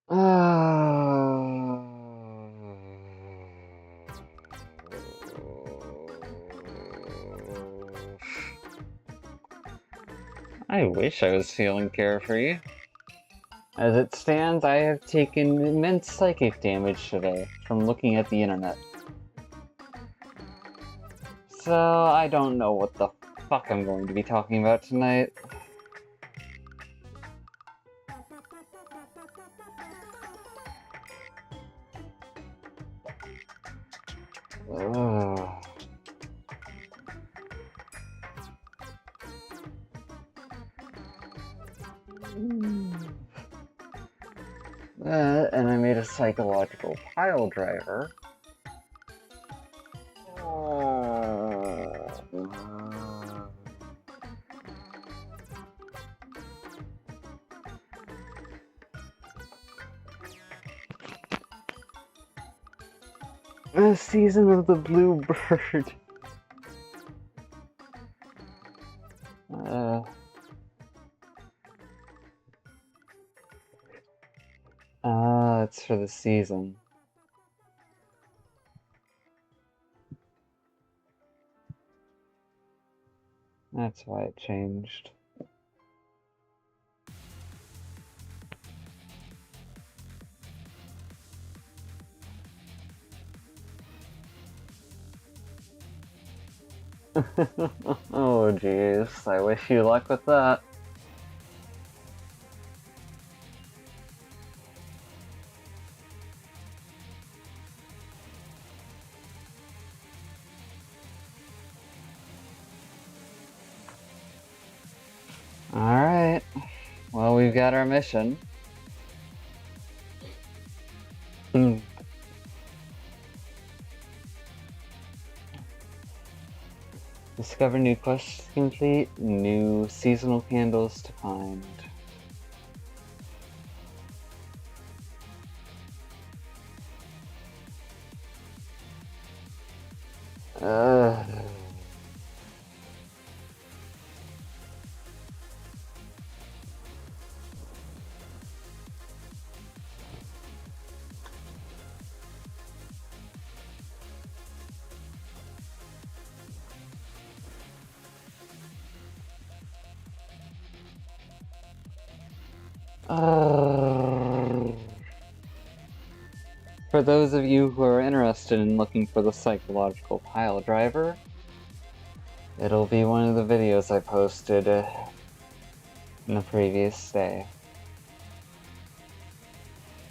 I wish I was feeling carefree. As it stands, I have taken immense psychic damage today from looking at the internet. So I don't know what the fuck I'm going to be talking about tonight. And I made a psychological pile driver. The season of the bluebird. It's for the season. That's why it changed. Oh jeez, I wish you luck with that. Alright, well, we've got our mission. Discover new quests to complete, new seasonal candles to find. For those of you who are interested in looking for the psychological pile driver, it'll be one of the videos I posted in the previous day.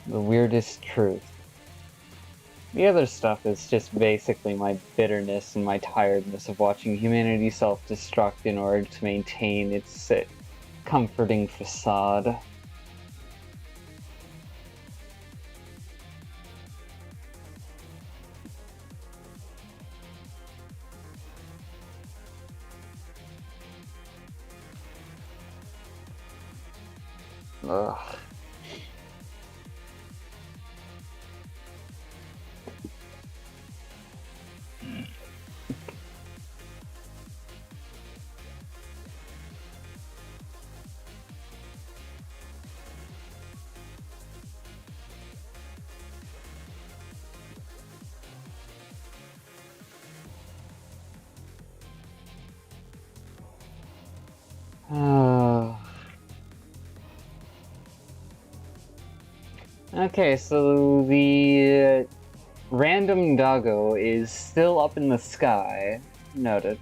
The weirdest truth. The other stuff is just basically my bitterness and my tiredness of watching humanity self-destruct in order to maintain its comforting facade. Ugh. Okay, so the random doggo is still up in the sky. Noted.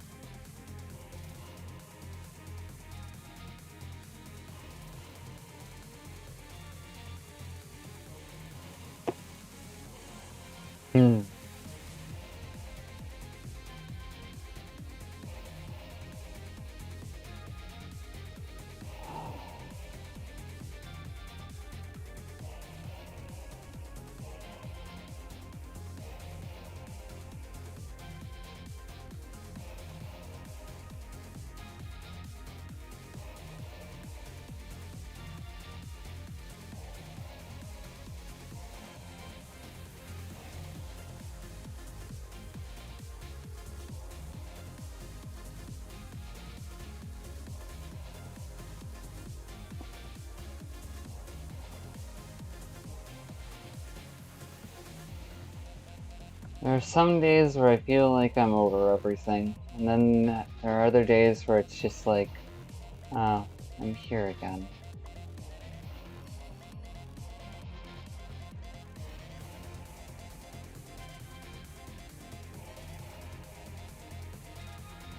There are some days where I feel like I'm over everything, and then there are other days where it's just like, oh, I'm here again.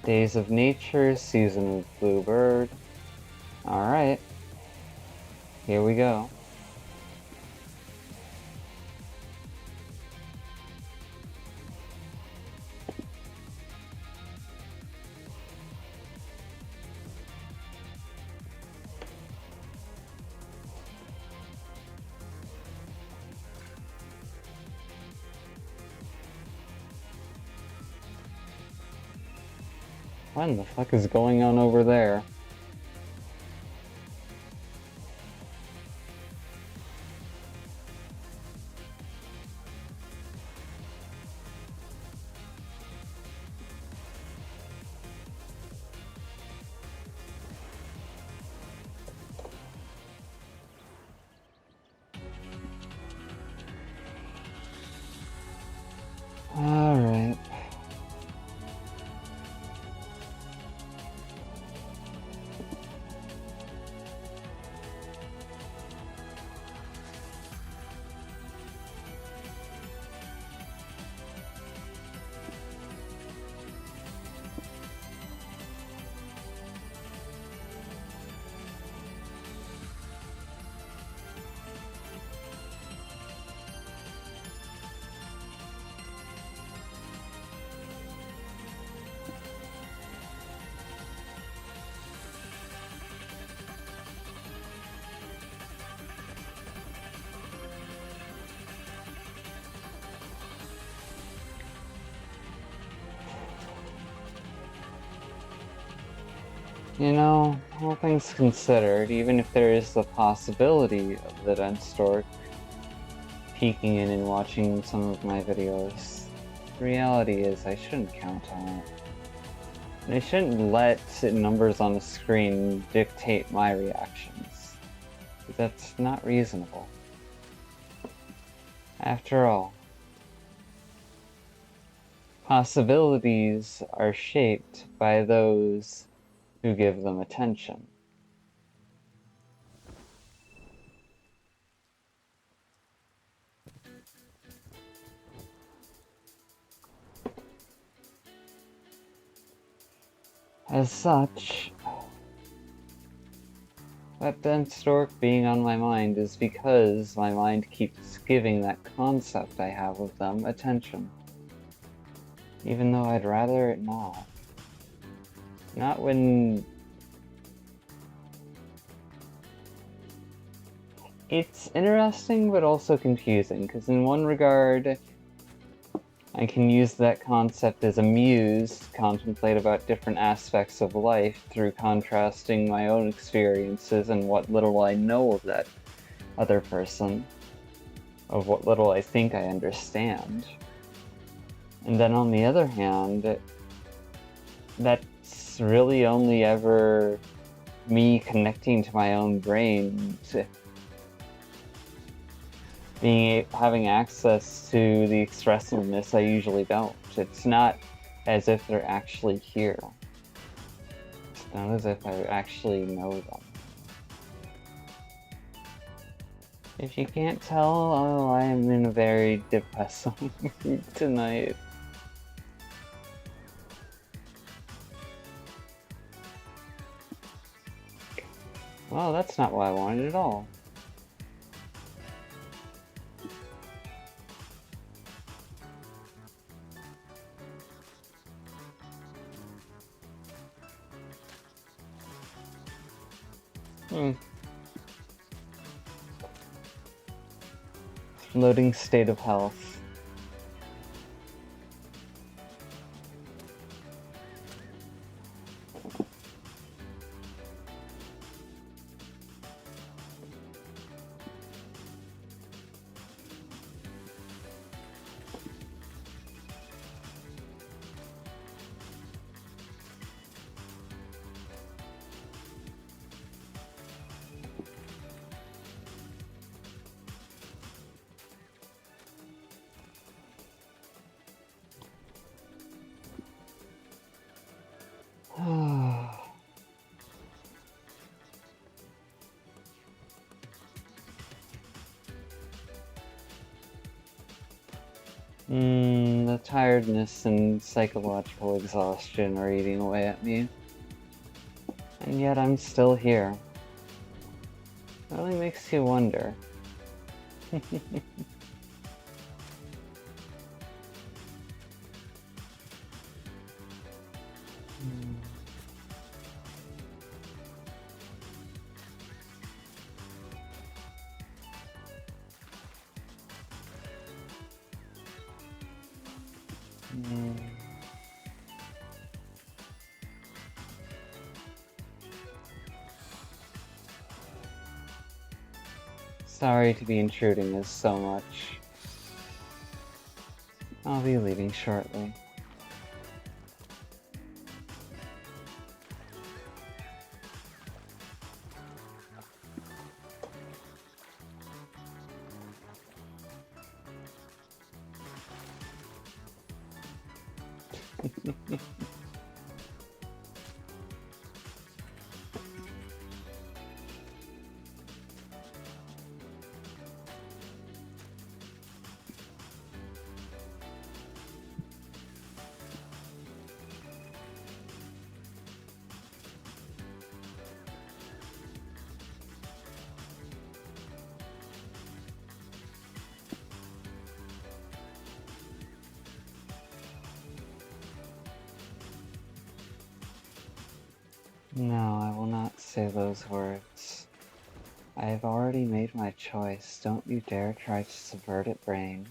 Days of Nature, Season of Bluebird. Alright. Here we go. What in the fuck is going on over there? Alright. You know, all things considered, even if there is the possibility of the dense stork peeking in and watching some of my videos, the reality is I shouldn't count on it. And I shouldn't let numbers on the screen dictate my reactions. That's not reasonable. After all, possibilities are shaped by those who give them attention. As such, that dense stork being on my mind is because my mind keeps giving that concept I have of them attention. Even though I'd rather it not. Not when... It's interesting, but also confusing, because in one regard, I can use that concept as a muse to contemplate about different aspects of life through contrasting my own experiences and what little I know of that other person, of what little I think I understand. And then on the other hand, that's really only ever me connecting to my own brain, to having access to the expressiveness I usually don't. It's not as if they're actually here. It's not as if I actually know them. If you can't tell, oh, I am in a very depresso mood tonight. Well, that's not what I wanted at all. Floating state of health. The tiredness and psychological exhaustion are eating away at me. And yet I'm still here. It really makes you wonder. Sorry to be intruding this so much. I'll be leaving shortly. No, I will not say those words. I have already made my choice. Don't you dare try to subvert it, brain.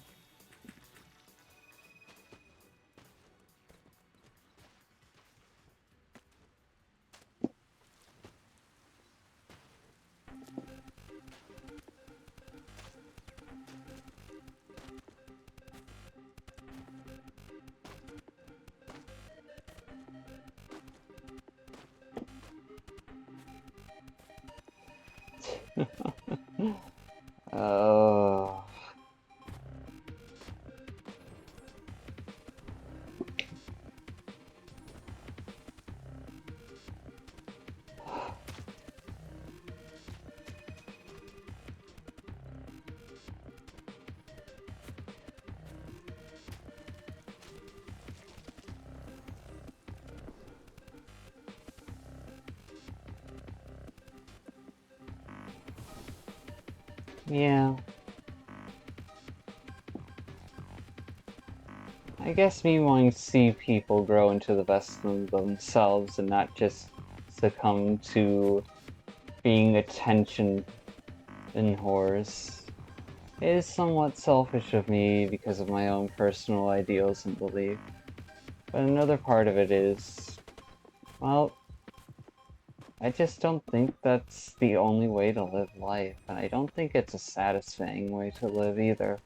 Oh. Yeah. I guess me wanting to see people grow into the best of themselves and not just succumb to being attention and whores is somewhat selfish of me because of my own personal ideals and belief. But another part of it is, well, I just don't think that's the only way to live life, and I don't think it's a satisfying way to live either.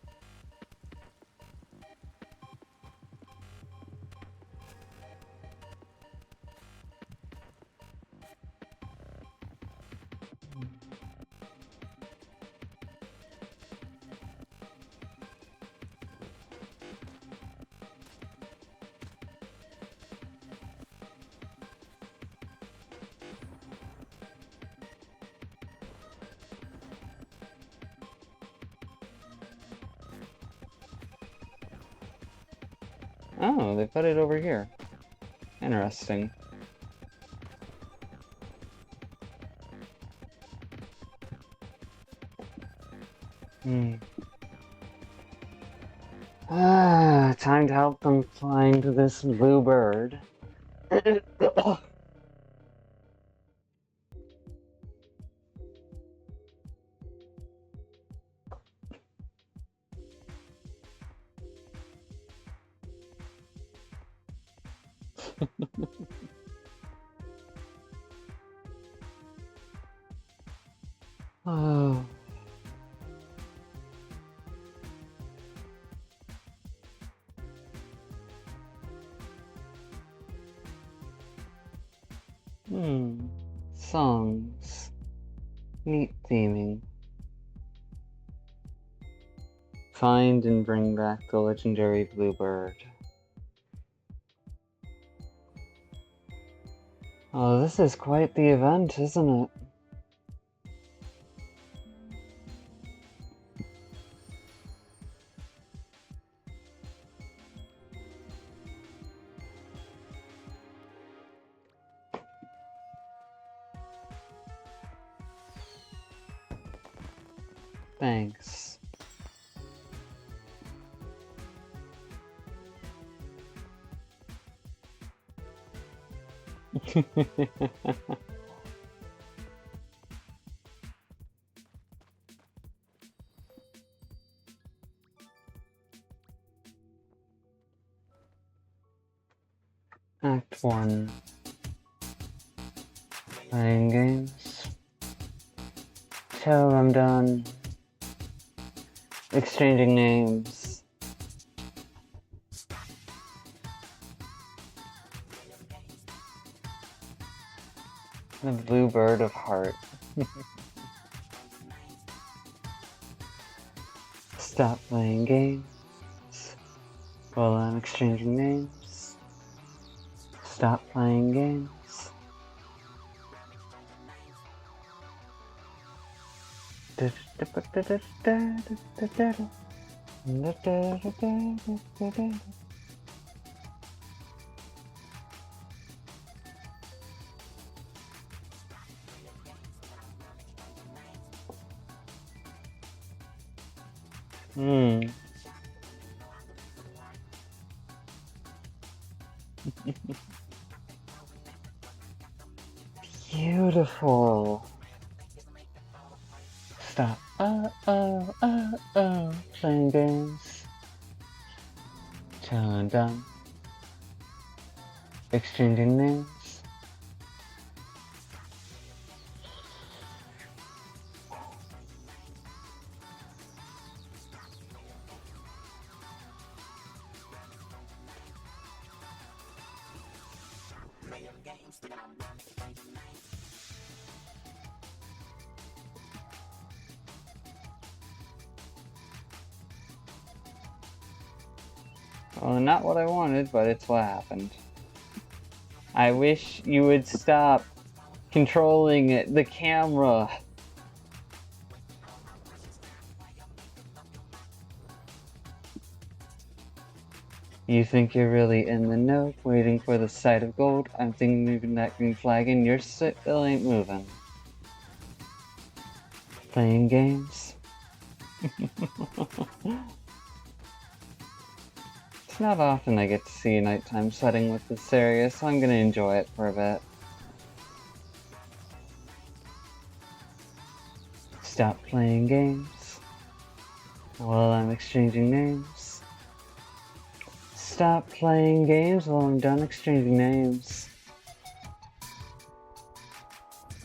Oh, they put it over here. Interesting. Time to help them find this blue bird. Oh. Songs. Neat theming. Find and bring back the legendary bluebird. Oh, this is quite the event, isn't it? Thanks. Act 1. Playing games. Till I'm done. Exchanging names. The blue bird of heart. Stop playing games while I'm exchanging names. Stop playing games. Beautiful. Stop. Playing games. Till I'm done. Exchanging names. Well, not what I wanted, but it's what happened. I wish you would stop controlling the camera. You think you're really in the know, waiting for the sight of gold. I'm thinking moving that green flag and you're still ain't moving. Playing games. It's not often I get to see a nighttime setting with this area, so I'm gonna enjoy it for a bit. Stop playing games while I'm exchanging names. Stop playing games while I'm done exchanging names.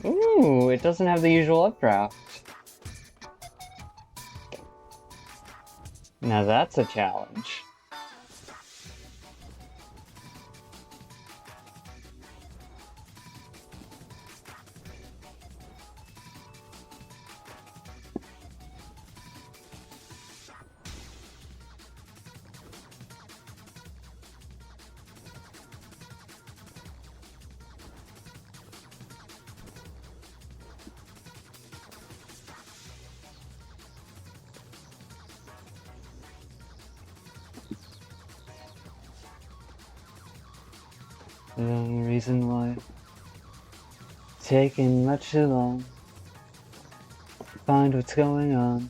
Ooh, it doesn't have the usual updraft. Now that's a challenge. The only reason why it's taking much too long to find what's going on.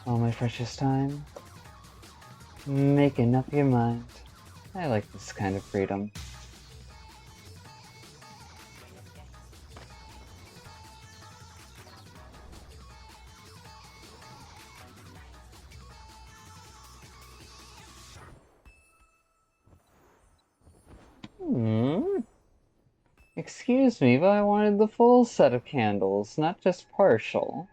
All my precious time, making up your mind. I like this kind of freedom. Excuse me, but I wanted the full set of candles, not just partial.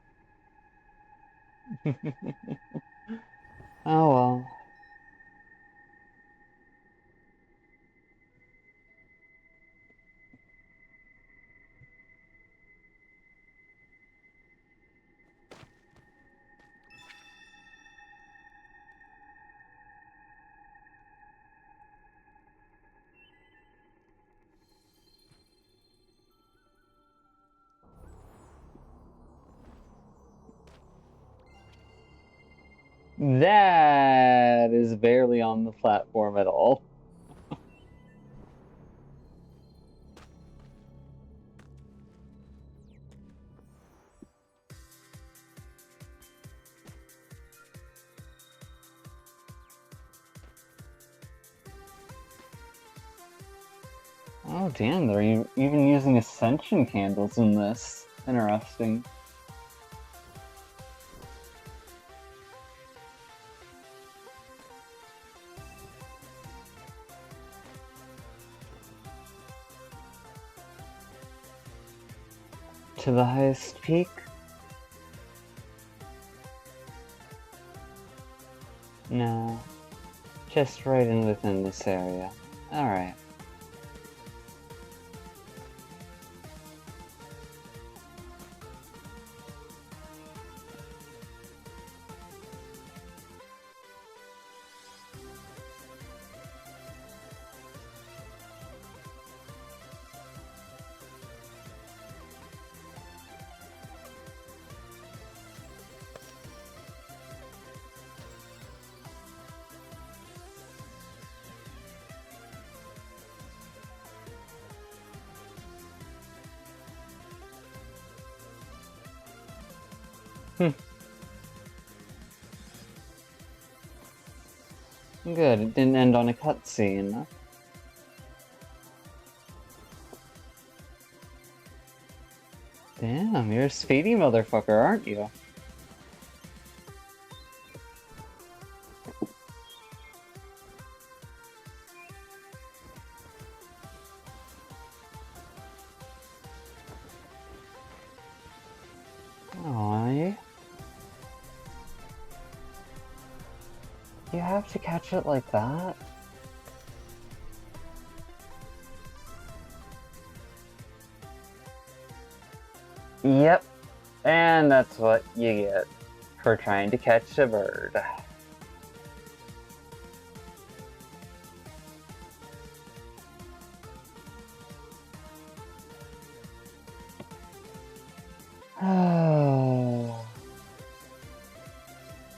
Oh well. That is barely on the platform at all. Oh damn, they're even using ascension candles in this. Interesting. To the highest peak? No. Just right in within this area. Alright. Good, it didn't end on a cutscene. Damn, you're a speedy motherfucker, aren't you? Aww. You have to catch it like that? Yep. And that's what you get for trying to catch a bird.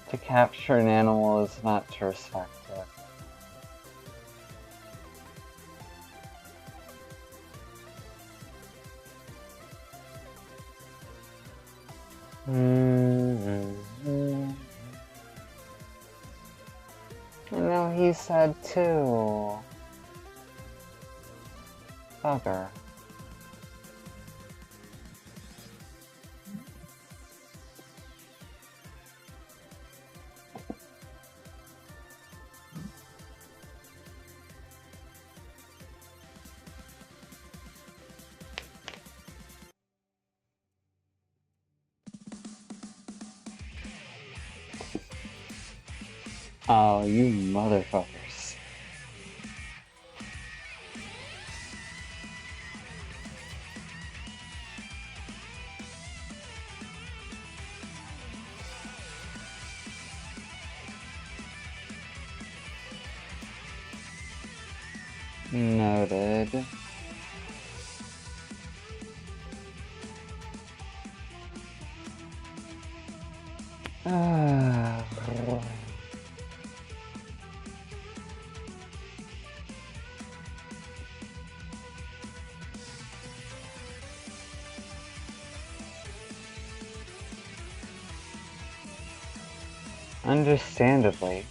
To capture an animal is not to respect it. I know he's sad too. Bugger. Oh, you motherfuckers. Noted. Understandably.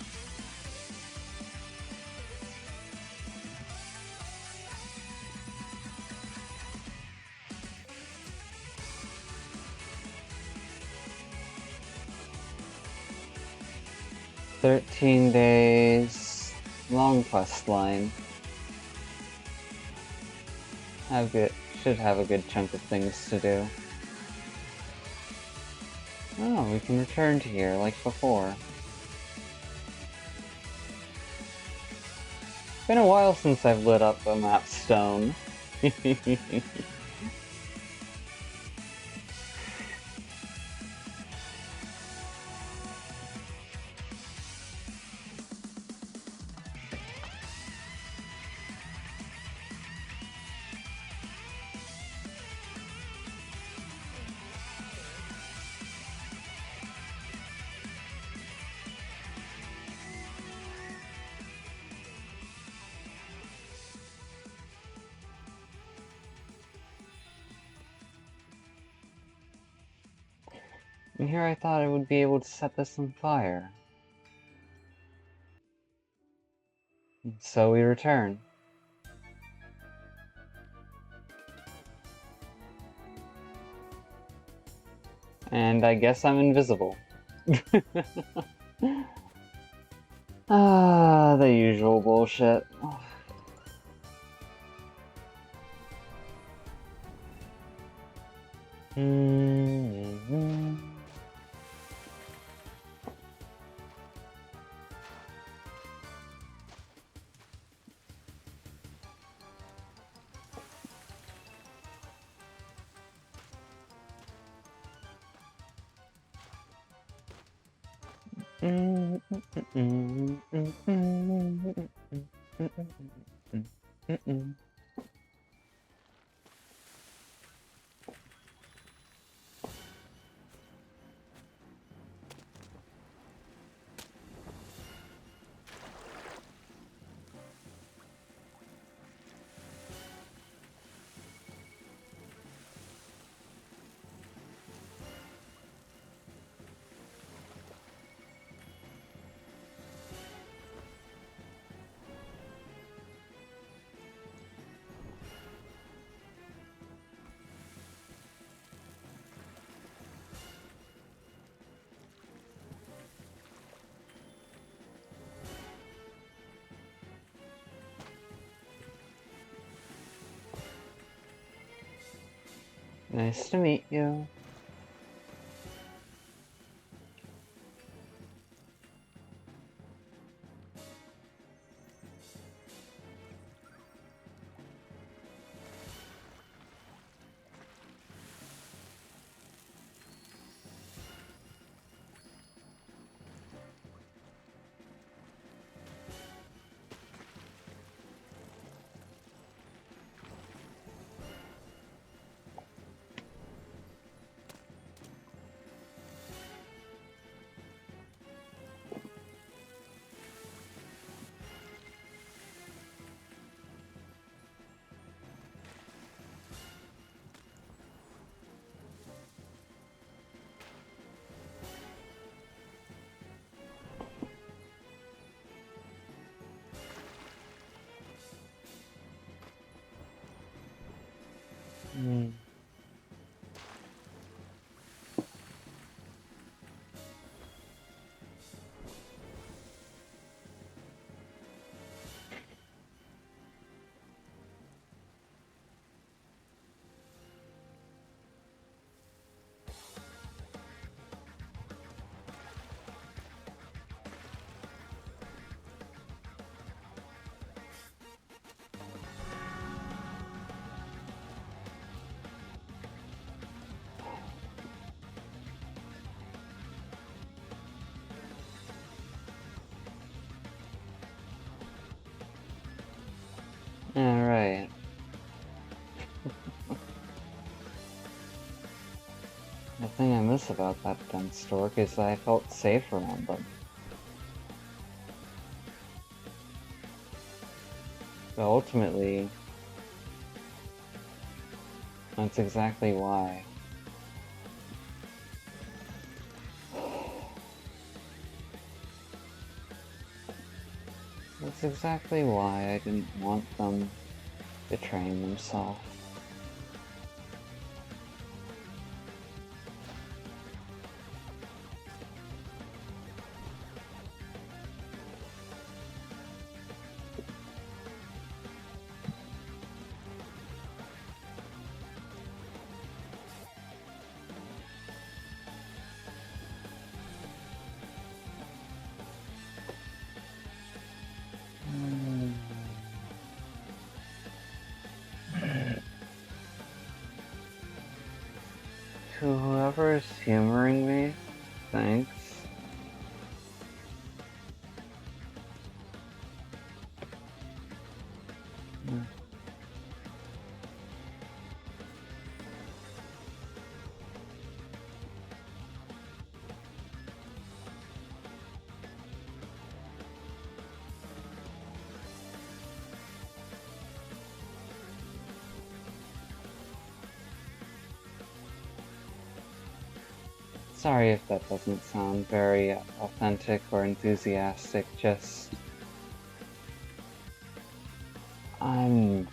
"13 days, long quest line. Should have a good chunk of things to do. Oh, we can return to here like before. Been a while since I've lit up a map stone. And here I thought I would be able to set this on fire. So we return. And I guess I'm invisible. Ah, the usual bullshit. Nice to meet you. Alright. The thing I miss about that dense stork is that I felt safe around them. But ultimately, that's exactly why. That's exactly why I didn't want them betraying themselves. To whoever's humoring me, thanks. Sorry if that doesn't sound very authentic or enthusiastic, just... I'm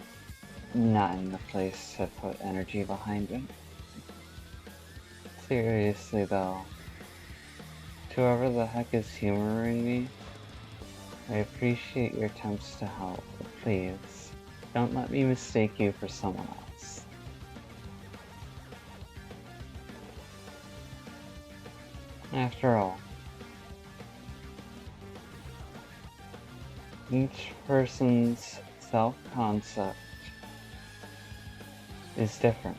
not in the place to put energy behind it. Seriously though, to whoever the heck is humoring me, I appreciate your attempts to help, but please, don't let me mistake you for someone else. After all, each person's self-concept is different,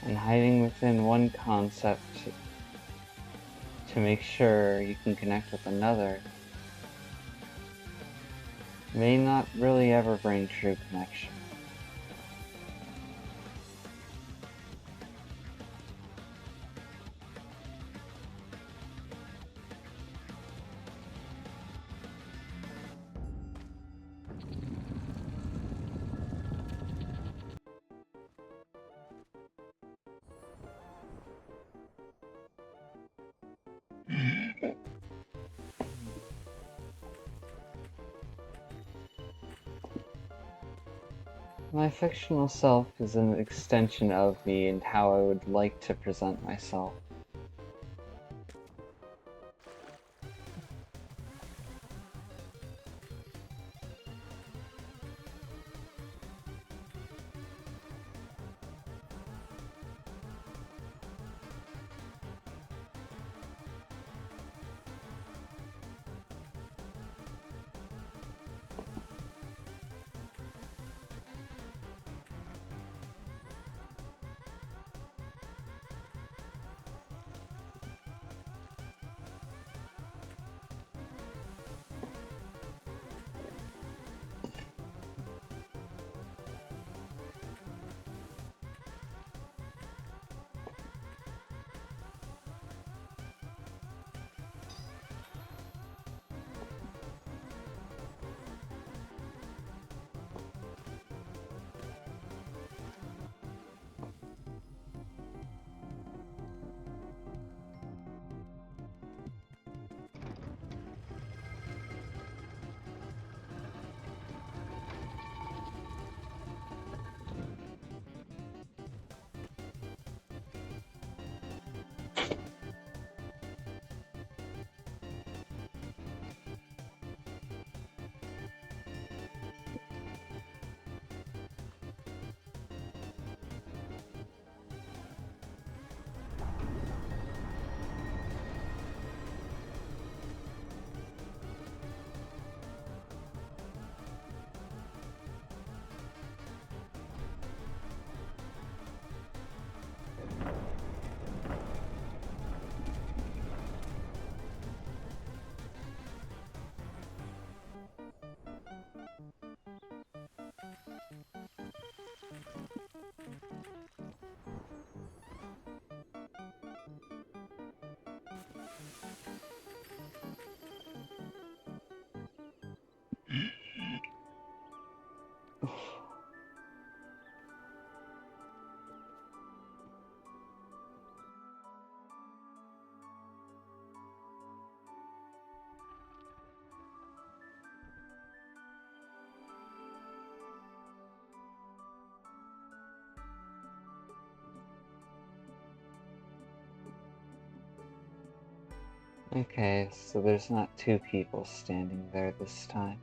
and hiding within one concept to make sure you can connect with another may not really ever bring true connection. My fictional self is an extension of me and how I would like to present myself. Okay, so there's not two people standing there this time.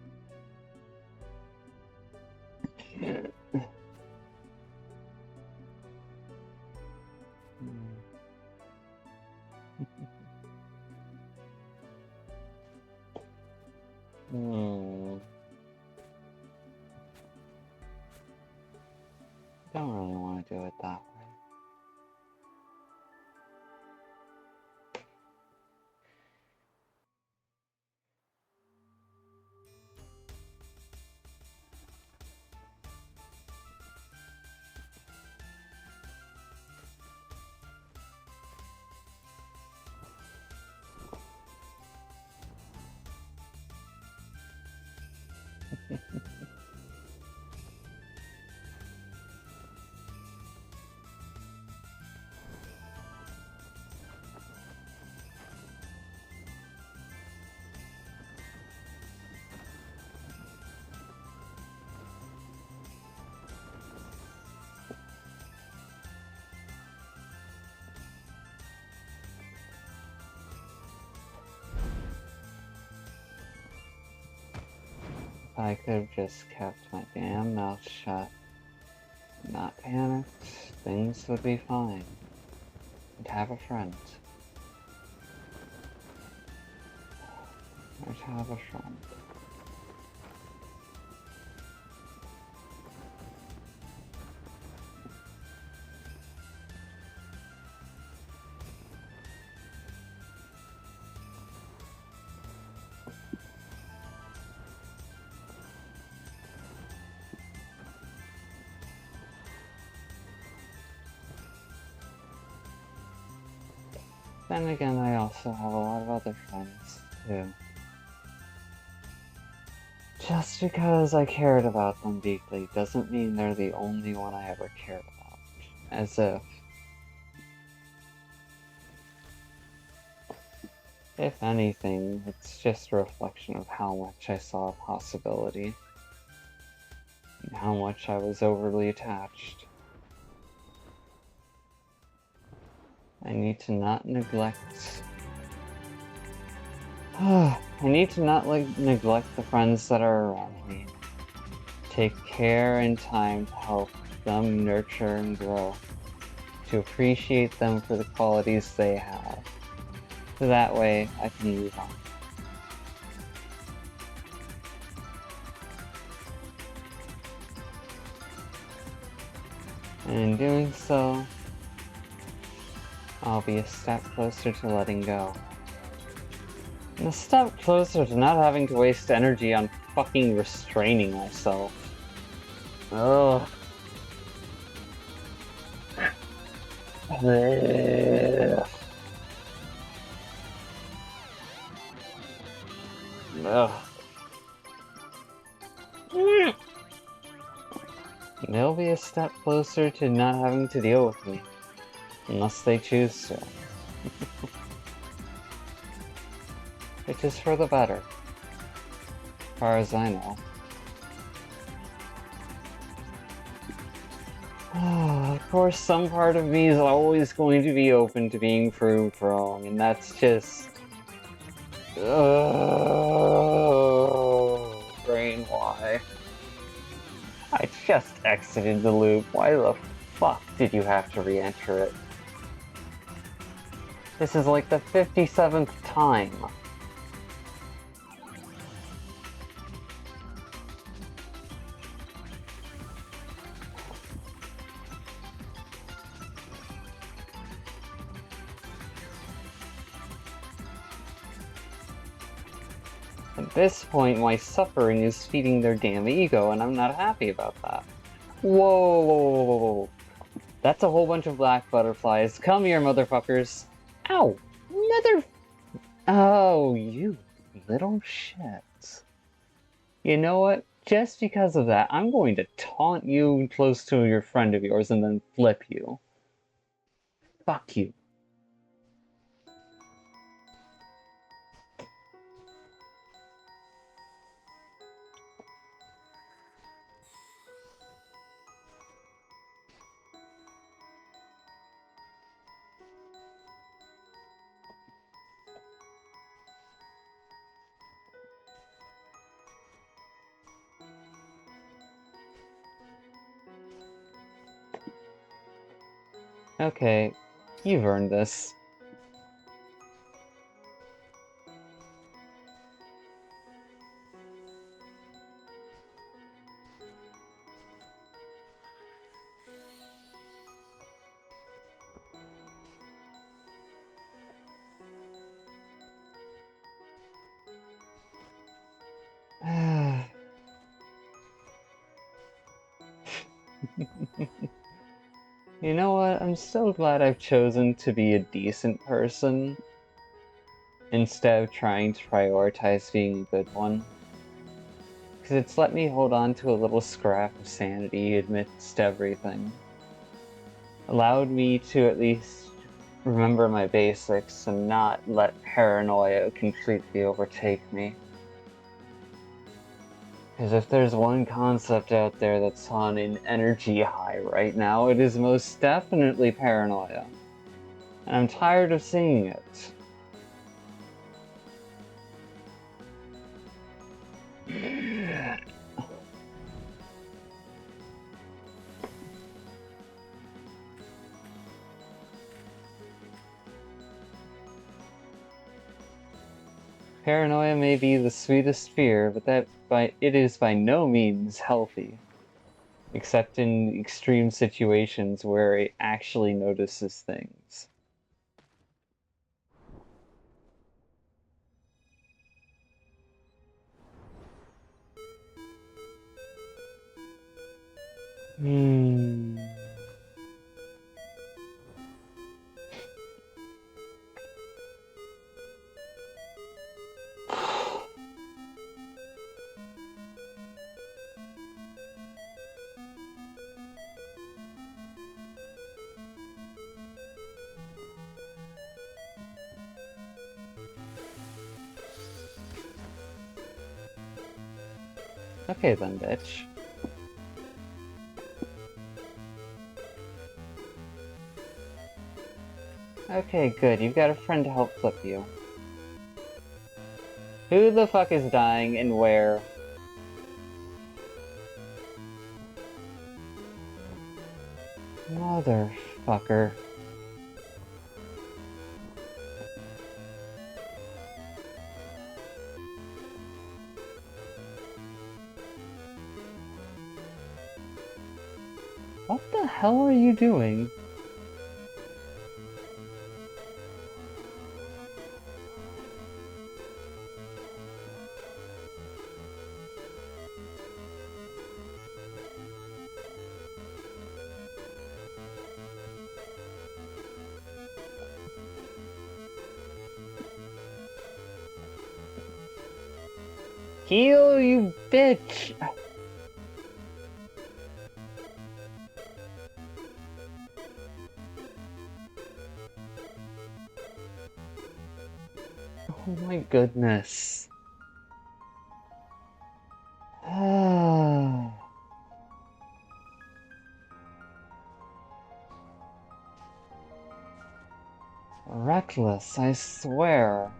Don't really want to do it that way. I could have just kept my damn mouth shut, not panicked, things would be fine. I'd have a friend. I'd have a friend. Then again, I also have a lot of other friends, too. Just because I cared about them deeply doesn't mean they're the only one I ever cared about. As if anything, it's just a reflection of how much I saw a possibility. And how much I was overly attached. I need to not neglect... I need to not neglect the friends that are around me. Take care and time to help them nurture and grow. To appreciate them for the qualities they have. So that way, I can move on. And in doing so, I'll be a step closer to letting go. And a step closer to not having to waste energy on fucking restraining myself. Ugh. Ugh. They'll be a step closer to not having to deal with me. Unless they choose to. Which is for the better. As far as I know. Of course, some part of me is always going to be open to being proved wrong, and that's just... brain, why? I just exited the loop. Why the fuck did you have to re-enter it? This is like the 57th time. At this point, my suffering is feeding their damn ego, and I'm not happy about that. Whoa. That's a whole bunch of black butterflies. Come here, motherfuckers. Ow! Oh, you little shit. You know what? Just because of that, I'm going to taunt you close to your friend of yours and then flip you. Fuck you. Okay, you've earned this. You know what? I'm so glad I've chosen to be a decent person instead of trying to prioritize being a good one. Because it's let me hold on to a little scrap of sanity amidst everything. Allowed me to at least remember my basics and not let paranoia completely overtake me. Because if there's one concept out there that's on an energy high right now, it is most definitely paranoia. And I'm tired of seeing it. Paranoia may be the sweetest fear, but it is by no means healthy, except in extreme situations where it actually notices things. Okay then, bitch. Okay, good. You've got a friend to help flip you. Who the fuck is dying and where? Motherfucker. What the hell are you doing? Heal, you bitch! Oh my goodness. Reckless, I swear.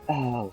Oh.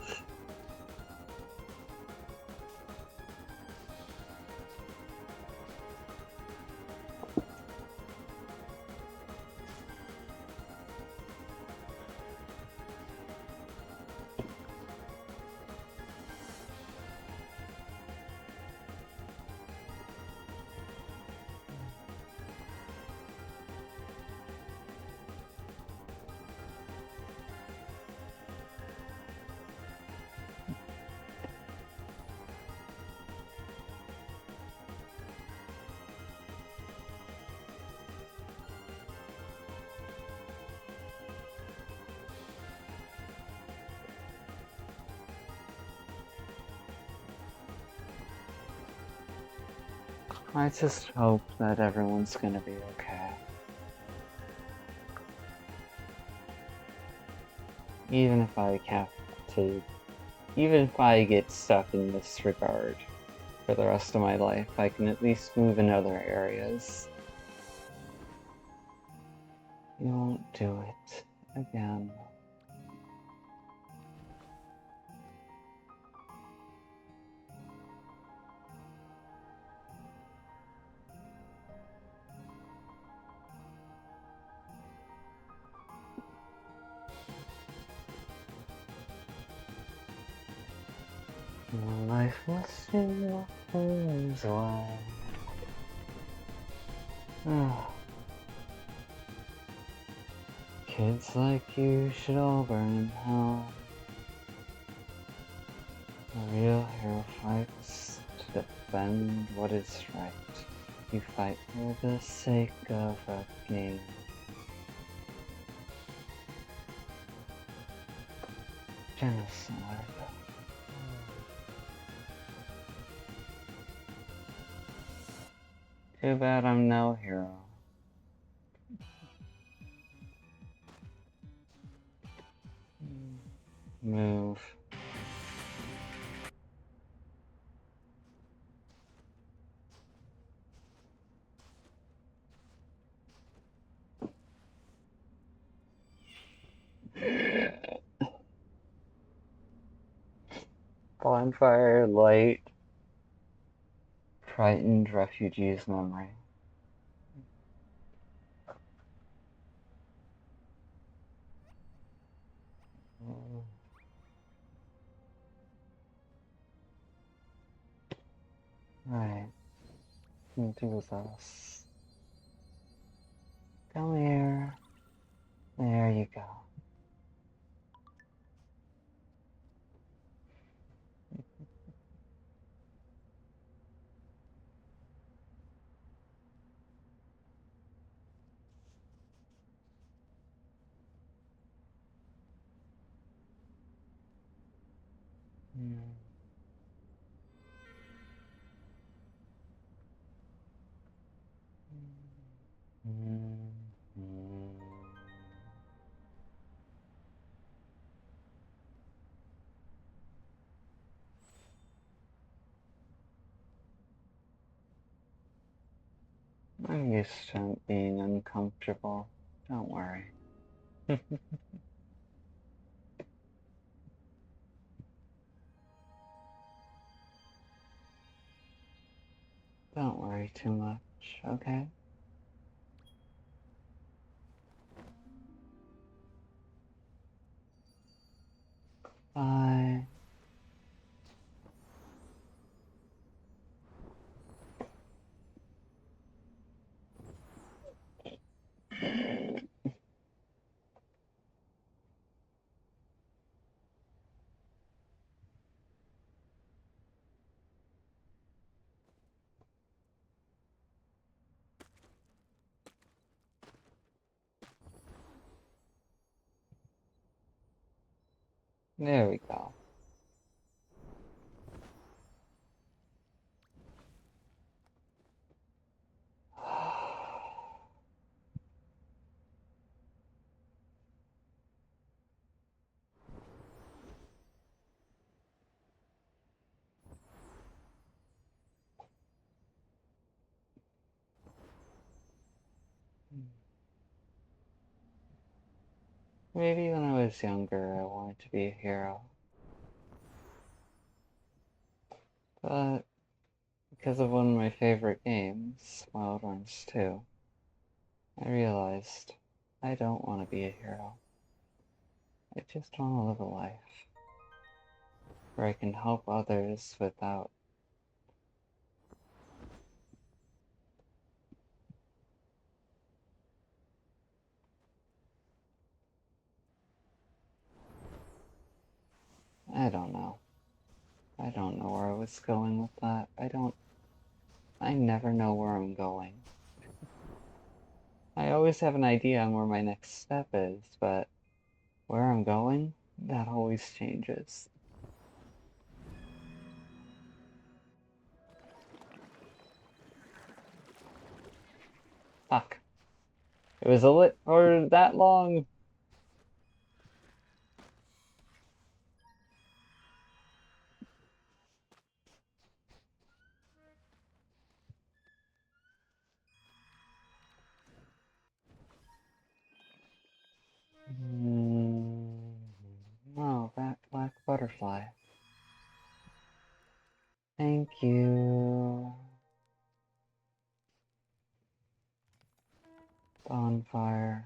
I just hope that everyone's gonna be okay. Even if I even if I get stuck in this regard for the rest of my life, I can at least move in other areas. You won't do it again. Life must be always wild. Kids like you should all burn in hell. A real hero fights to defend what is right. You fight for the sake of a game. Genocide. Too bad I'm no hero. Move. Bonfire, light, frightened refugees memory. Right. Do this. Come here. There you go. I'm used to being uncomfortable. Don't worry. Don't worry too much, okay? Bye. There we go. Maybe when I was younger, I wanted to be a hero. But because of one of my favorite games, Wild Arms 2, I realized I don't want to be a hero. I just want to live a life where I can help others without. I don't know. I don't know where I was going with that. I never know where I'm going. I always have an idea on where my next step is, but where I'm going, that always changes. Fuck. It was a lit or that long. Oh, that black butterfly. Thank you. Bonfire.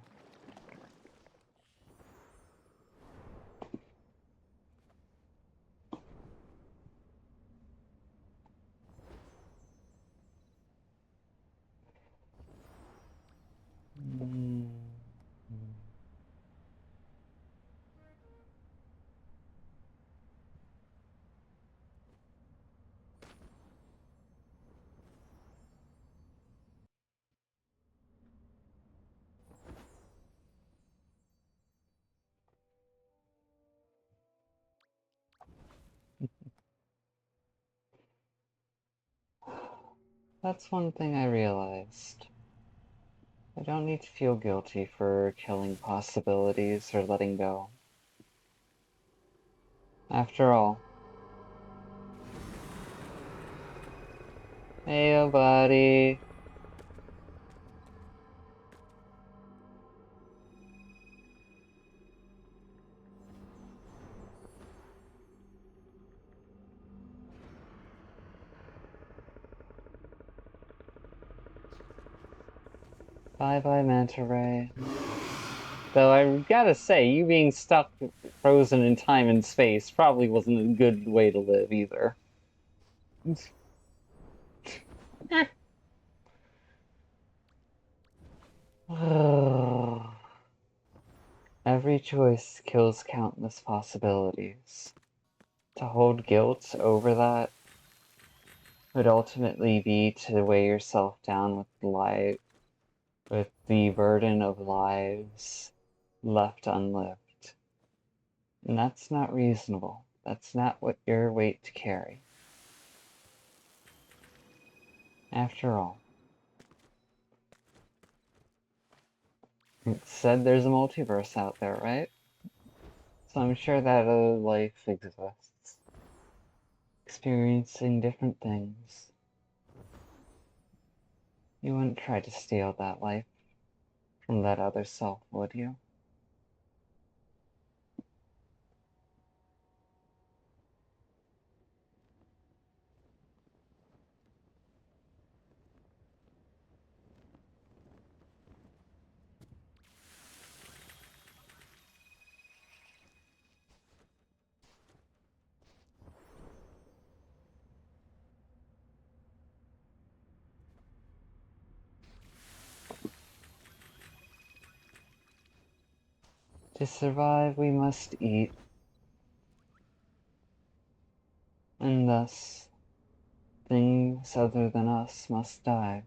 That's one thing I realized. I don't need to feel guilty for killing possibilities or letting go. After all, hey, buddy. Bye-bye, Manta Ray. Though I gotta say, you being stuck frozen in time and space probably wasn't a good way to live either. Every choice kills countless possibilities. To hold guilt over that would ultimately be to weigh yourself down with the burden of lives left unlived. And that's not reasonable. That's not what your weight to carry. After all, it said there's a multiverse out there, right? So I'm sure that other life exists, experiencing different things. You wouldn't try to steal that life from that other self, would you? To survive, we must eat, and thus, things other than us must die.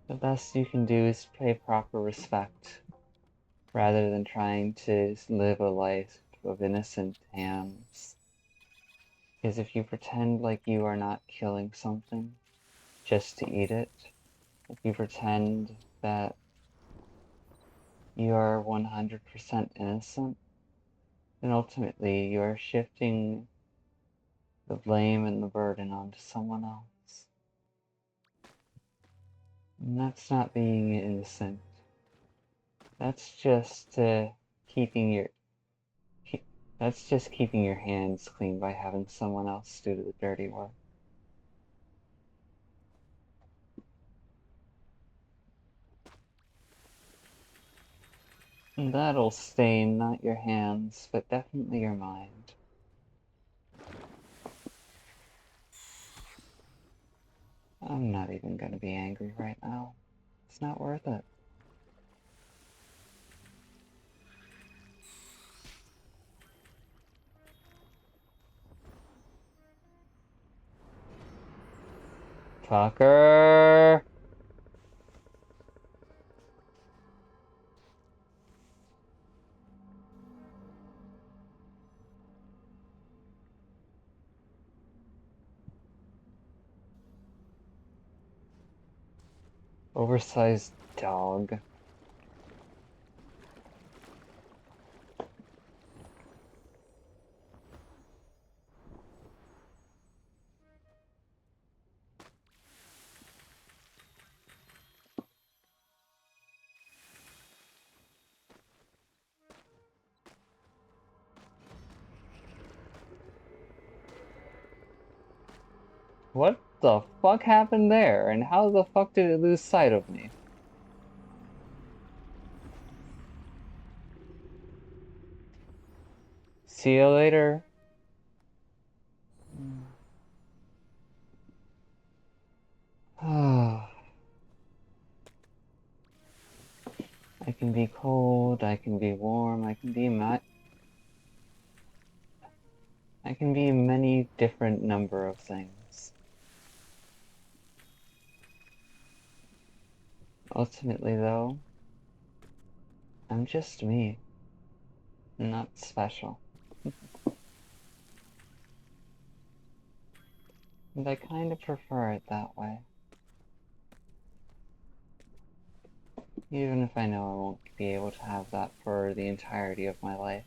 The best you can do is pay proper respect, rather than trying to live a life of innocent hands. Because if you pretend like you are not killing something just to eat it, if you pretend that you are 100% innocent, then ultimately you are shifting the blame and the burden onto someone else. And that's not being innocent. That's just keeping your that's just keeping your hands clean by having someone else do the dirty work. And that'll stain not your hands, but definitely your mind. I'm not even gonna be angry right now. It's not worth it. Fucker! Oversized dog. What the fuck happened there? And how the fuck did it lose sight of me? See you later. I can be cold, I can be warm, I can be many different number of things. Ultimately though, I'm just me. I'm not special. And I kinda prefer it that way. Even if I know I won't be able to have that for the entirety of my life.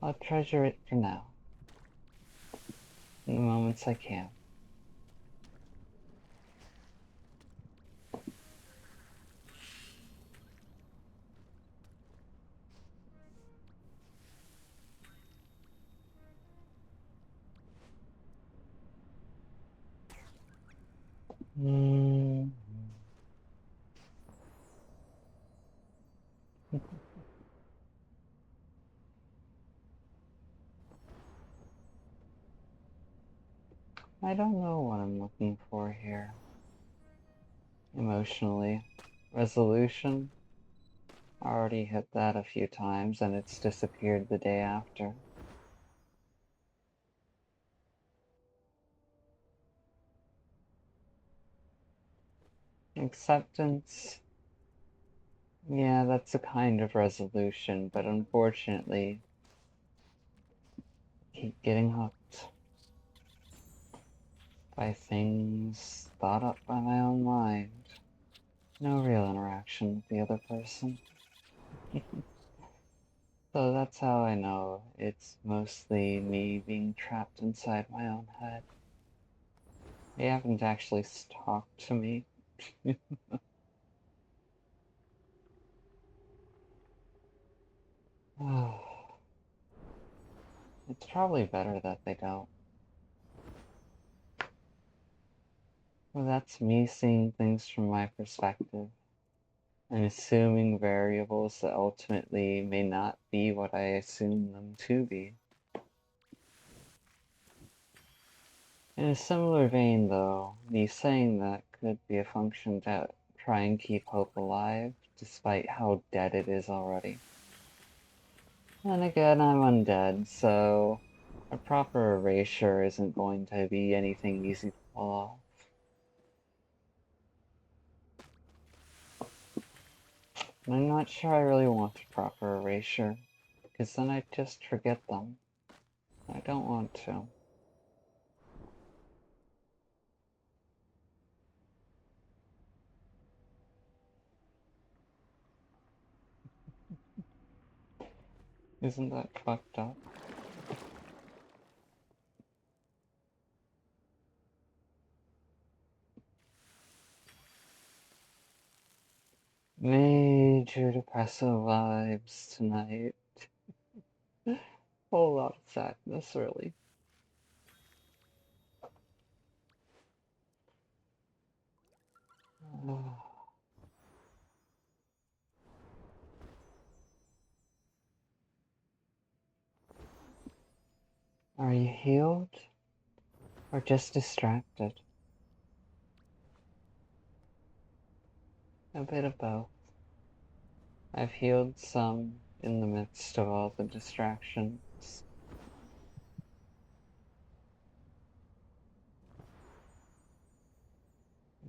I'll treasure it for now. In the moments I can. I don't know what I'm looking for here. Emotionally. Resolution? I already hit that a few times and it's disappeared the day after. Acceptance? Yeah, that's a kind of resolution, but unfortunately, I keep getting hooked by things thought up by my own mind. No real interaction with the other person. So that's how I know it's mostly me being trapped inside my own head. They haven't actually talked to me. It's probably better that they don't. Well, that's me seeing things from my perspective and assuming variables that ultimately may not be what I assume them to be. In a similar vein, though, me saying that could be a function to try and keep hope alive, despite how dead it is already. And again, I'm undead, so a proper erasure isn't going to be anything easy to pull off. And I'm not sure I really want a proper erasure, because then I'd just forget them. I don't want to. Isn't that fucked up? Major depressive vibes tonight. Whole lot of sadness, really. Are you healed? Or just distracted? A bit of both. I've healed some in the midst of all the distractions.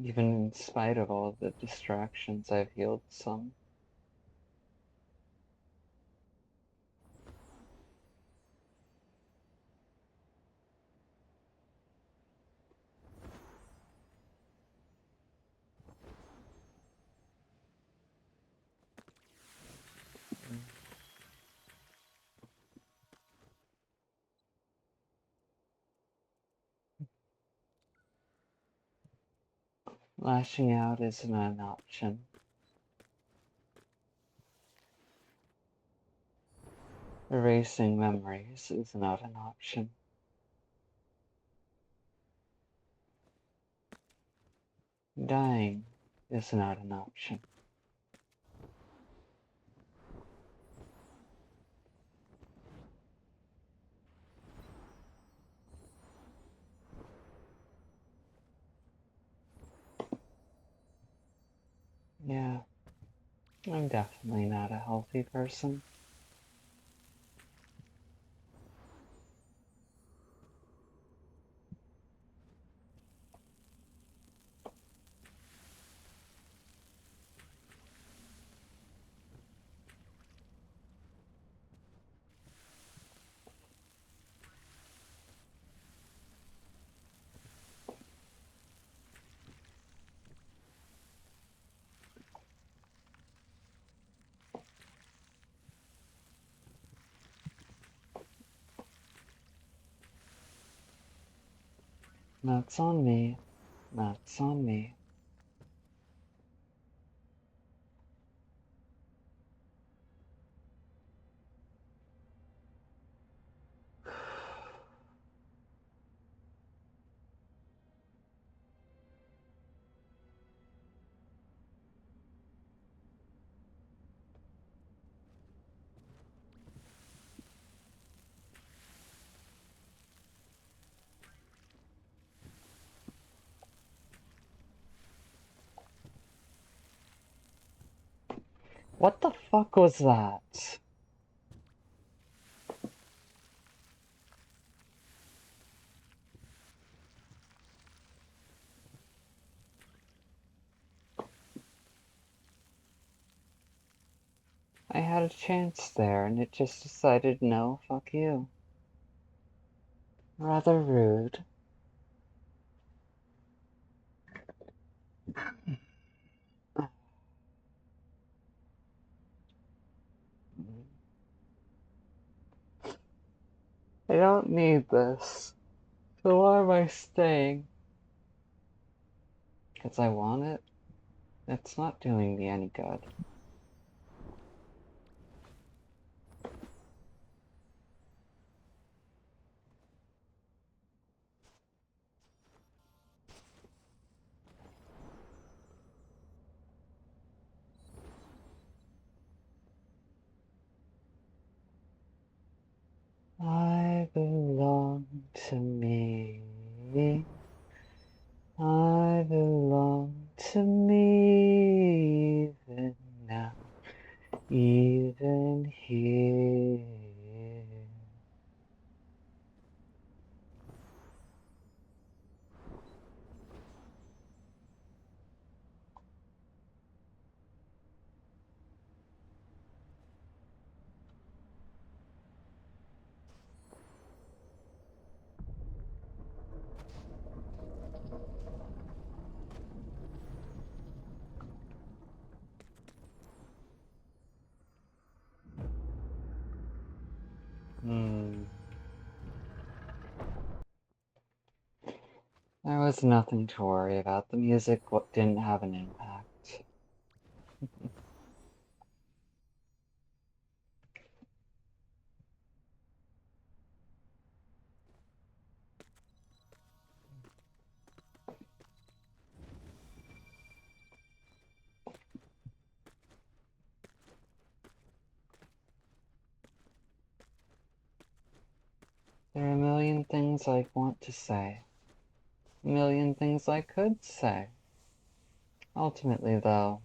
Even in spite of all the distractions, I've healed some. Lashing out isn't an option. Erasing memories is not an option. Dying is not an option. Yeah, I'm definitely not a healthy person. That's on me. That's on me. What the fuck was that? I had a chance there, and it just decided, no, fuck you. Rather rude. I don't need this. So why am I staying? Because I want it? It's not doing me any good. I belong to me. I belong to me even now, even here. There was nothing to worry about. The music didn't have an impact. There are a million things I want to say. A million things I could say. Ultimately, though,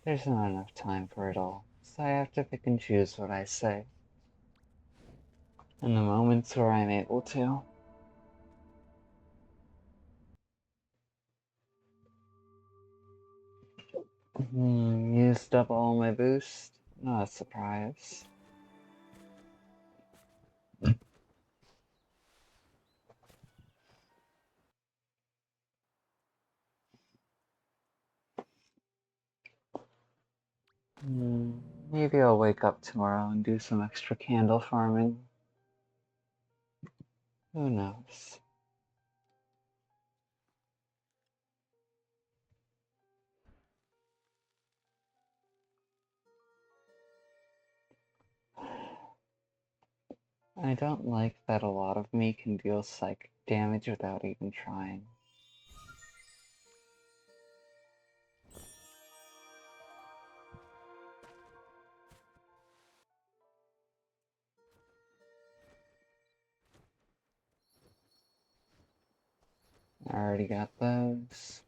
there's not enough time for it all, so I have to pick and choose what I say. In the moments where I'm able to. Used up all my boost? Not a surprise. Maybe I'll wake up tomorrow and do some extra candle farming. Who knows? I don't like that a lot of me can deal psychic damage without even trying. I already got those.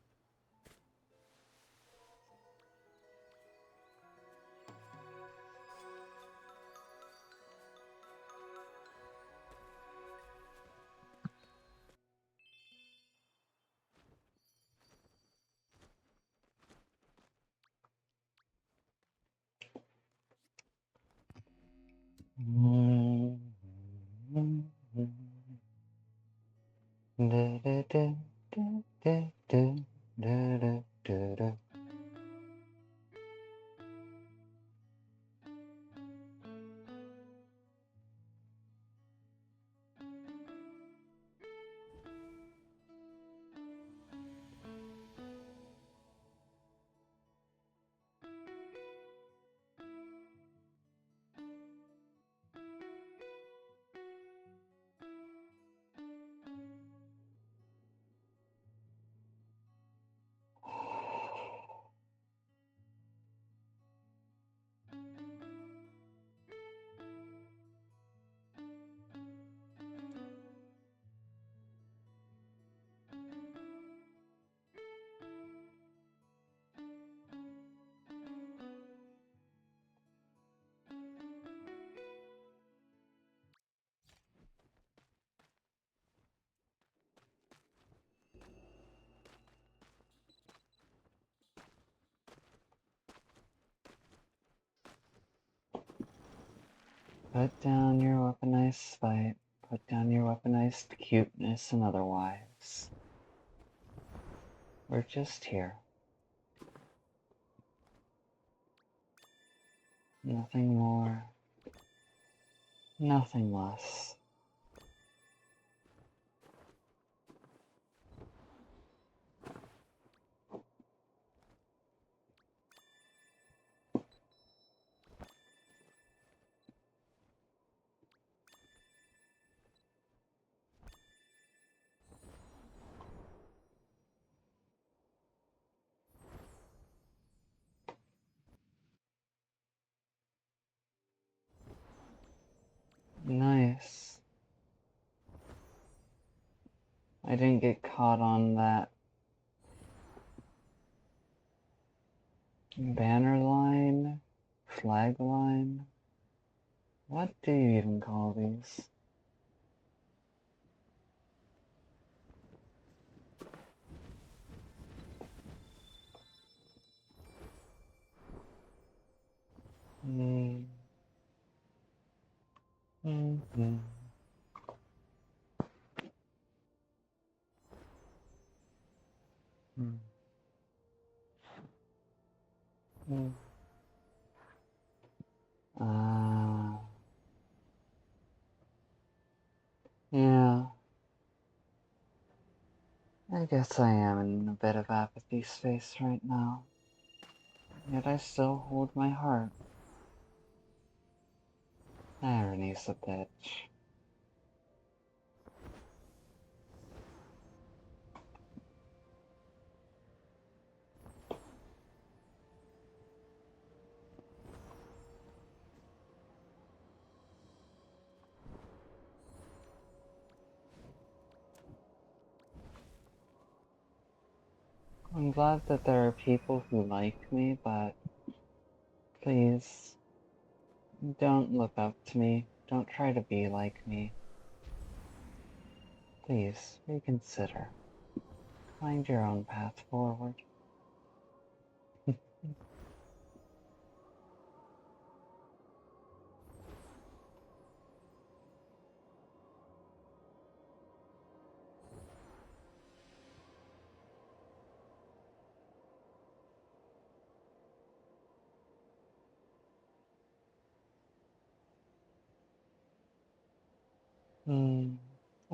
Put down your weaponized spite. Put down your weaponized cuteness and otherwise. We're just here. Nothing more. Nothing less. Nice. I didn't get caught on that banner line, flag line. What do you even call these? Mm. Mm-hmm. Mm. Mm. Yeah. I guess I am in a bit of apathy space right now. Yet I still hold my heart. Irony's a bitch. I'm glad that there are people who like me, but please, don't look up to me. Don't try to be like me. Please, reconsider. Find your own path forward.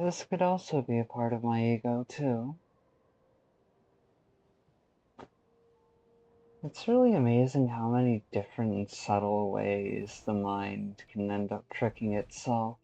This could also be a part of my ego, too. It's really amazing how many different and subtle ways the mind can end up tricking itself.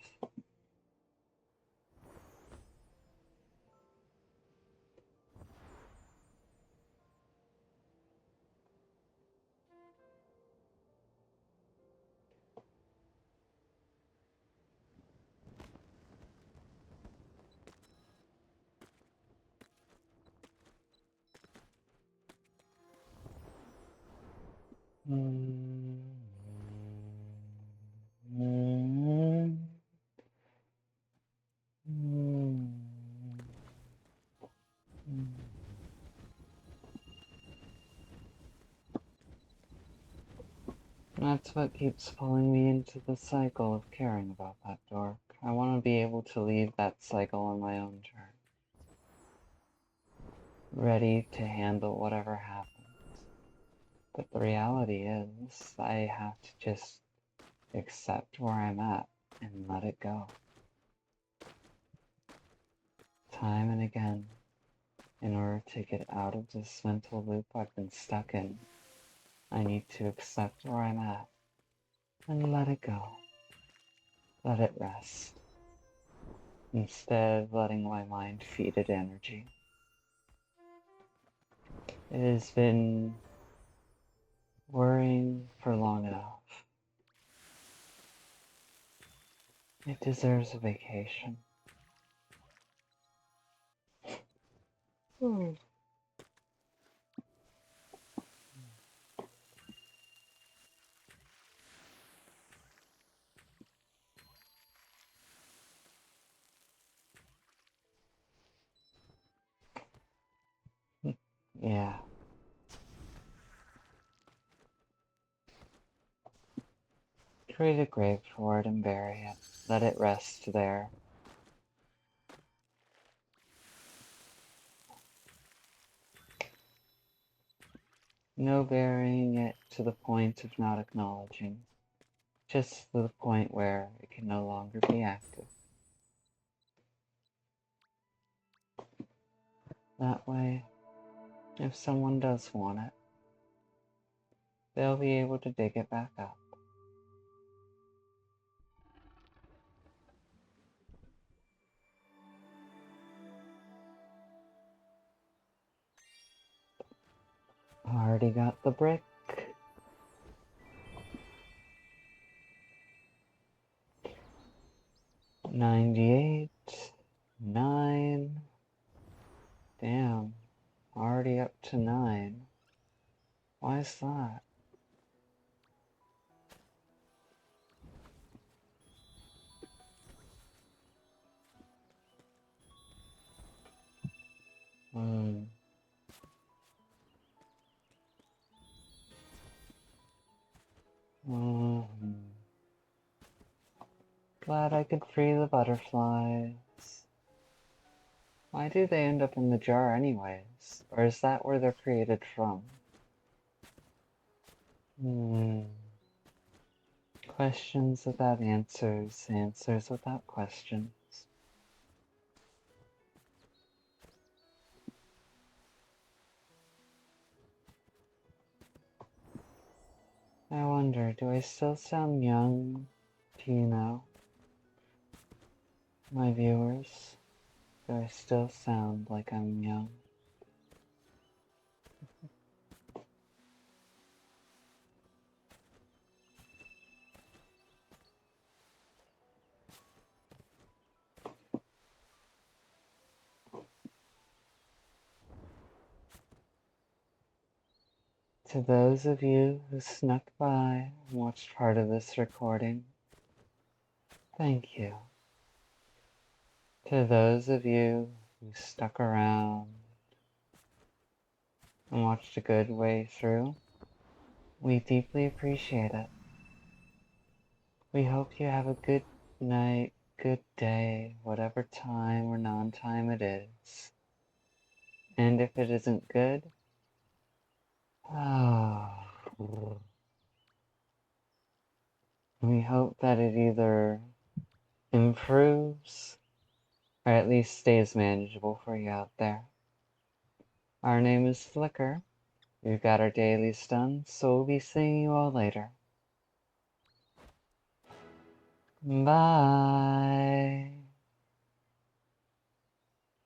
That's what keeps pulling me into the cycle of caring about that dork. I want to be able to leave that cycle on my own terms. Ready to handle whatever happens. But the reality is, I have to just accept where I'm at and let it go. Time and again, in order to get out of this mental loop I've been stuck in, I need to accept where I'm at and let it go. Let it rest. Instead of letting my mind feed it energy. It has been worrying for long enough. It deserves a vacation. Yeah. Create a grave for it and bury it. Let it rest there. No burying it to the point of not acknowledging. Just to the point where it can no longer be active. That way, if someone does want it, they'll be able to dig it back up. Already got the brick. $98, 9. Damn, already up to 9. Why is that? Glad I could free the butterflies. Why do they end up in the jar anyways? Or is that where they're created from? Questions without answers, answers without questions. I wonder, do I still sound young? Do you know? My viewers, do I still sound like I'm young? To those of you who snuck by and watched part of this recording, thank you. To those of you who stuck around and watched a good way through, we deeply appreciate it. We hope you have a good night, good day, whatever time or non-time it is. And if it isn't good, we hope that it either improves or at least stays manageable for you out there. Our name is Flicker. We've got our dailies done, so we'll be seeing you all later. Bye.